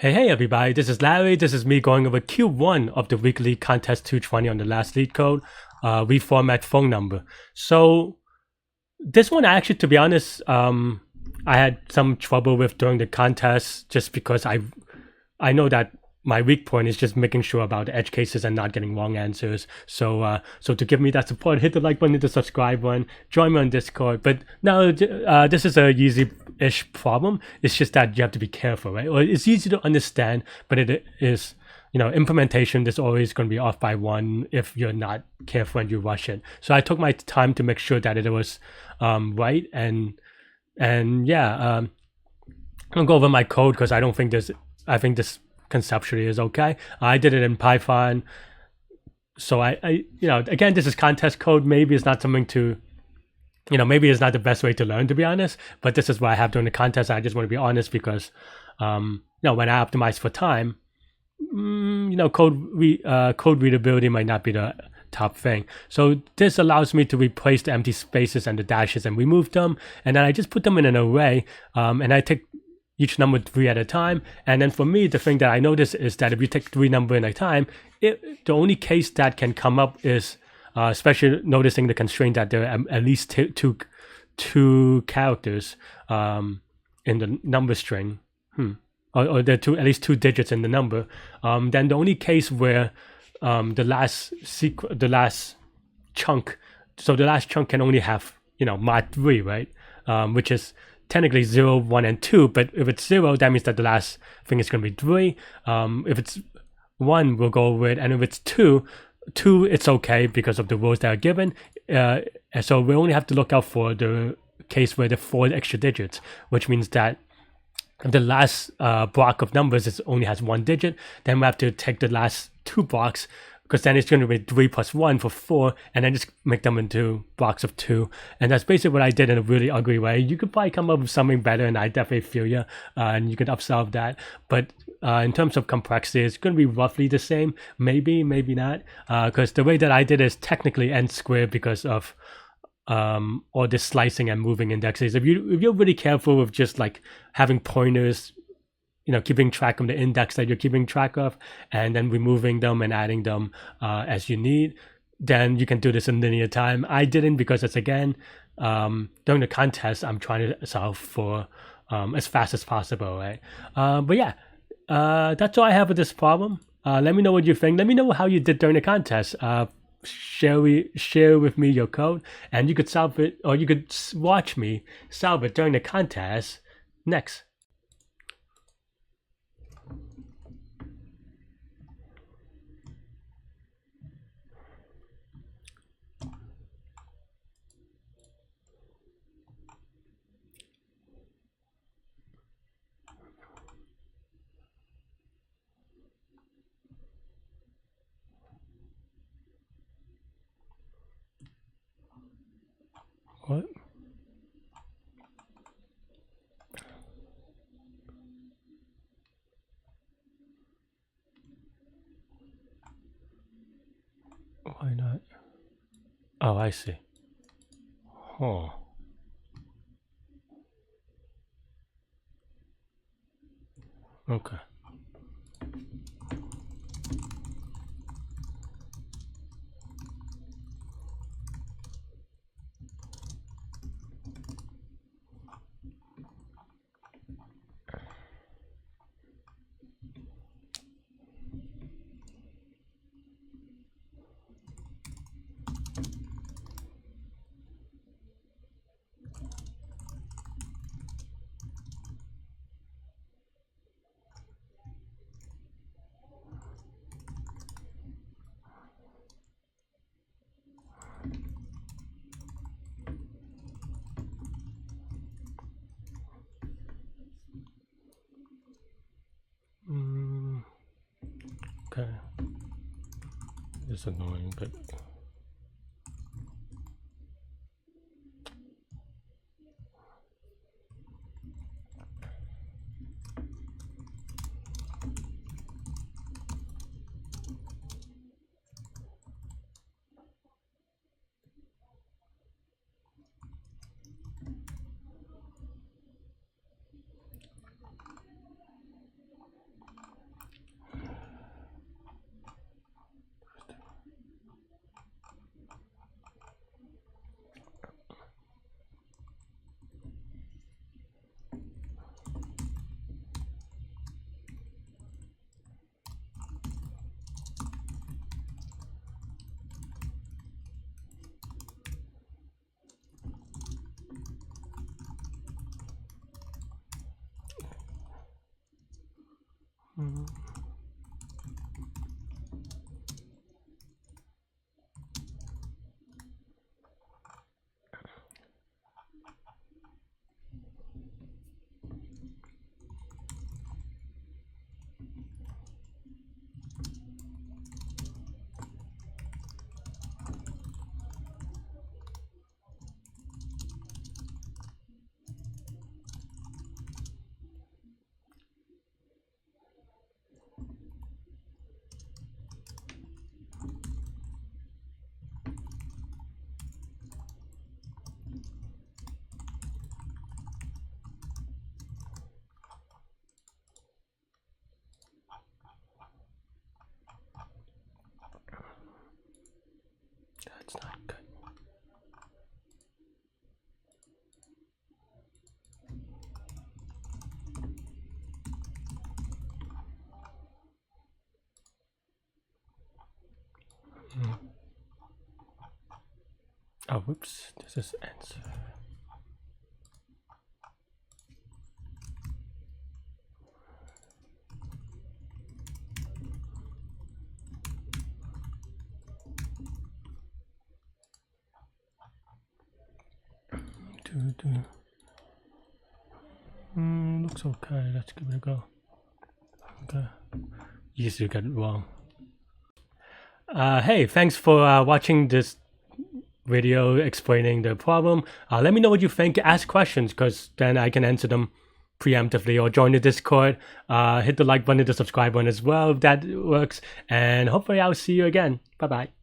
Hey everybody, this is Larry. This is me going over Q1 of the weekly contest 220 on the last Leetcode, reformat phone number. So this one actually, to be honest, I had some trouble with during the contest just because I know that my weak point is just making sure about the edge cases and not getting wrong answers. So to give me that support, hit the like button, hit the subscribe button, join me on Discord. But no, this is a easy-ish problem. It's just that you have to be careful, right? Or it's easy to understand, but it is, implementation is always going to be off by one if you're not careful and you rush it. So I took my time to make sure that it was right, and yeah, I'm gonna go over my code because I don't think there's. I think this conceptually is okay. I did it in Python. So I again, this is contest code. Maybe it's not something to, maybe it's not the best way to learn, to be honest. But this is what I have during the contest. I just want to be honest because, when I optimize for time, code readability might not be the top thing. So this allows me to replace the empty spaces and the dashes and remove them. And then I just put them in an array, and I take each number 3 at a time. And then for me, the thing that I notice is that if you take 3 numbers at a time, the only case that can come up is, especially noticing the constraint that there are at least two characters in the number string, or there are at least 2 digits in the number. Then the only case where the last chunk can only have mod 3, right? Which is technically 0, 1, and 2, but if it's 0, that means that the last thing is going to be 3. If it's 1, we'll go with, and if it's 2, it's okay because of the rules that are given. And so we only have to look out for the case where there are 4 extra digits, which means that if the last block of numbers only has 1 digit, then we have to take the last 2 blocks, because then it's going to be 3 plus 1 for 4, and then just make them into blocks of 2. And that's basically what I did in a really ugly way. You could probably come up with something better, and I definitely feel you, and you could upsolve that. But in terms of complexity, it's going to be roughly the same. Maybe, maybe not, because the way that I did is technically n squared because of all this slicing and moving indexes. If you're really careful with just like having pointers, keeping track of the index that you're keeping track of, and then removing them and adding them as you need, then you can do this in linear time. I didn't because it's, again, during the contest, I'm trying to solve for as fast as possible, right? But yeah, that's all I have with this problem. Let me know what you think. Let me know how you did during the contest. Share with me your code, and you could solve it, or you could watch me solve it during the contest next. What? Why not? Oh, I see. Oh. Okay. Okay. It's annoying, but That's not good. Oh, whoops, this is answer. Looks okay, let's give it a go. Okay, easy to get it wrong. Hey, thanks for watching this video explaining the problem. Let me know what you think. Ask questions, because then I can answer them preemptively, or join the Discord. Hit the like button, the subscribe button as well if that works, and hopefully I'll see you again. Bye bye.